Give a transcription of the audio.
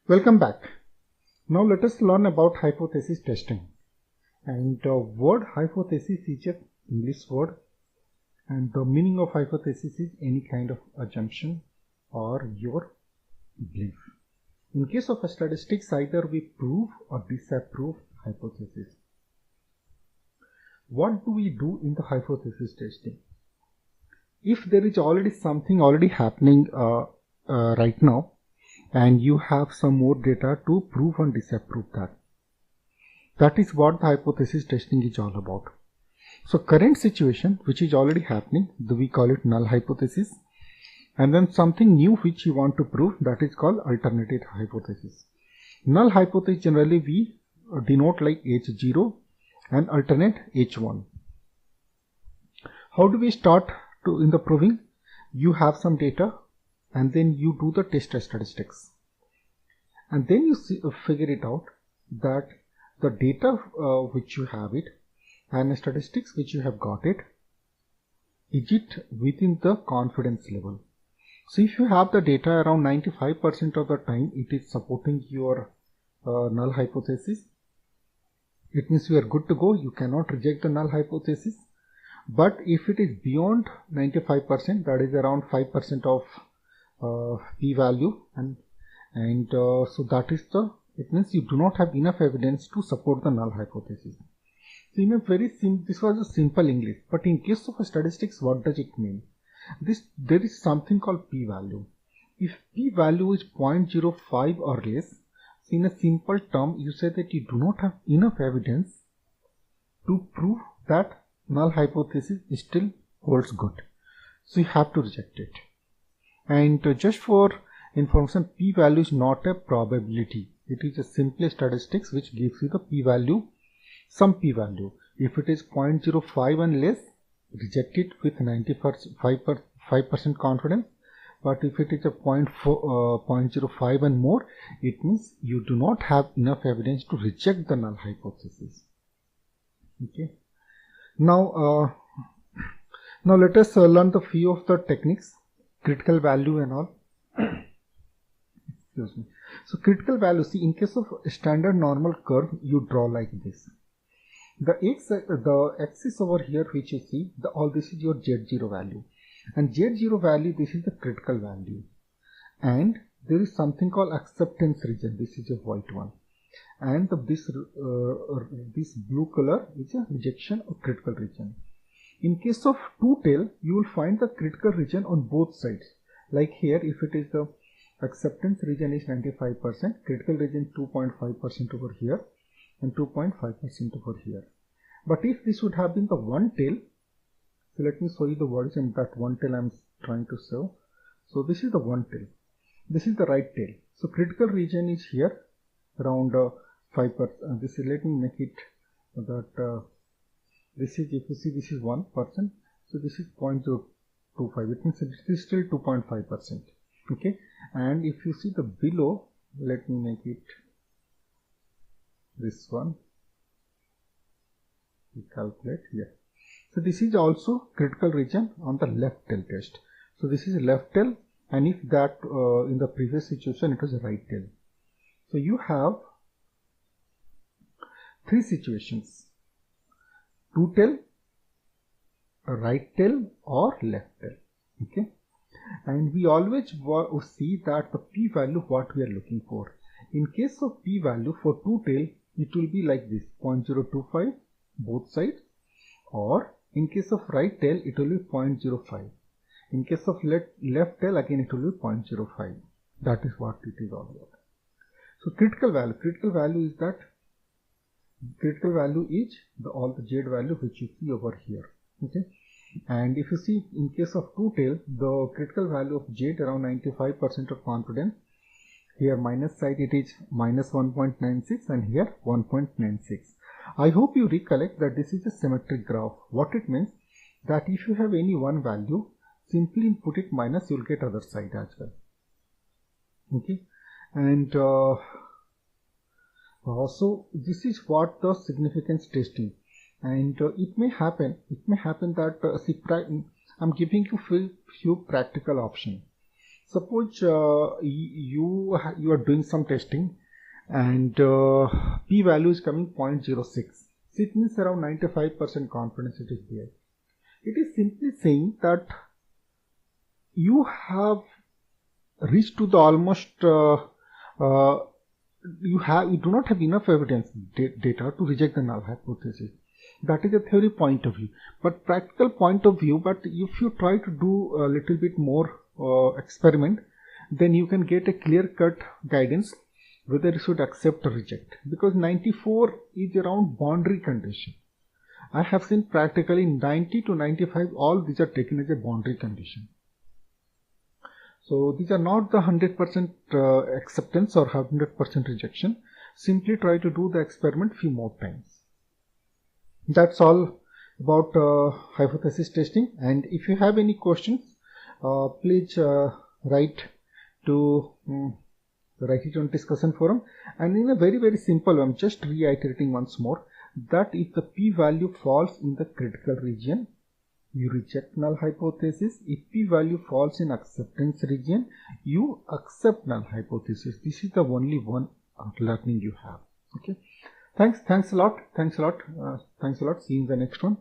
Welcome back. Now let us learn about hypothesis testing. And the word hypothesis is an English word, and the meaning of hypothesis is any kind of assumption or your belief. In case of statistics, either we prove or disapprove hypothesis. What do we do in the hypothesis testing? If there is already something happening right now, and you have some more data to prove and disapprove that. That is what the hypothesis testing is all about. So current situation which is already happening, we call it null hypothesis, and then something new which you want to prove, that is called alternative hypothesis. Null hypothesis generally we denote like H0 and alternate H1. How do we start in the proving? You have some data and then you do the test statistics, and then you figure it out that the data which you have it and the statistics which you have got it, is it within the confidence level. So if you have the data around 95% of the time it is supporting your null hypothesis, it means you are good to go, you cannot reject the null hypothesis. But if it is beyond 95%, that is around 5% of p-value, and so that is it means you do not have enough evidence to support the null hypothesis. So in a this was a simple English, but in case of statistics, what does it mean? There is something called p-value. If p-value is 0.05 or less, so in a simple term you say that you do not have enough evidence to prove that null hypothesis still holds good, so you have to reject it. And just for information, p-value is not a probability. It is a simply statistics which gives you the p-value, some p-value. If it is 0.05 and less, reject it with 95% confidence. But if it is a 0.05 and more, it means you do not have enough evidence to reject the null hypothesis. Okay. Now let us learn the few of the techniques. Critical value and all. Excuse me. So critical value, see, in case of standard normal curve, you draw like this. The axis over here which you see, all this is your Z0 value, and Z0 value, this is the critical value, and there is something called acceptance region. This is a white one, and this blue color is a rejection or critical region. In case of two-tail, you will find the critical region on both sides. Like here, if it is the acceptance region is 95%, critical region 2.5% over here and 2.5% over here. But if this would have been the one tail, so let me show you the words in that one tail I am trying to show. So this is the one tail. This is the right tail. So critical region is here around 5%. Let me make it that. This is, if you see, this is 1%, so this is 0.025, it means it is still 2.5%. Okay, and if you see the below, let me make it this one, we calculate here. So this is also critical region on the left tail test. So this is left tail, and if that in the previous situation it was a right tail. So you have three situations: two tail, right tail, or left tail. Okay, and we always see that the p-value what we are looking for. In case of p-value for two tail, it will be like this, 0.025 both sides, or in case of right tail it will be 0.05. In case of left tail, again it will be 0.05. That is what it is all about. So critical value is that. Critical value is all the Z value which you see over here. Okay, and if you see in case of two tail, the critical value of Z around 95% of confidence. Here minus side it is minus 1.96 and here 1.96. I hope you recollect that this is a symmetric graph. What it means, that if you have any one value, simply put it minus, you will get other side as well. Okay, and so this is what the significance testing, and it may happen that I'm giving you few practical options. Suppose you are doing some testing and p-value is coming 0.06. So it means around 95% confidence it is there. It is simply saying that you have reached to the almost you do not have enough evidence data to reject the null hypothesis. That is a theory point of view, but practical point of view. But if you try to do a little bit more experiment, then you can get a clear-cut guidance whether you should accept or reject, because 94 is around boundary condition. I have seen practically 90 to 95, all these are taken as a boundary condition. So these are not the 100% acceptance or 100% rejection. Simply try to do the experiment few more times. That's all about hypothesis testing. And if you have any questions, please write it on discussion forum. And in a very simple way, I'm just reiterating once more that if the p-value falls in the critical region, you reject null hypothesis. If p-value falls in acceptance region, you accept null hypothesis. This is the only one learning you have. Okay. Thanks a lot. See you in the next one.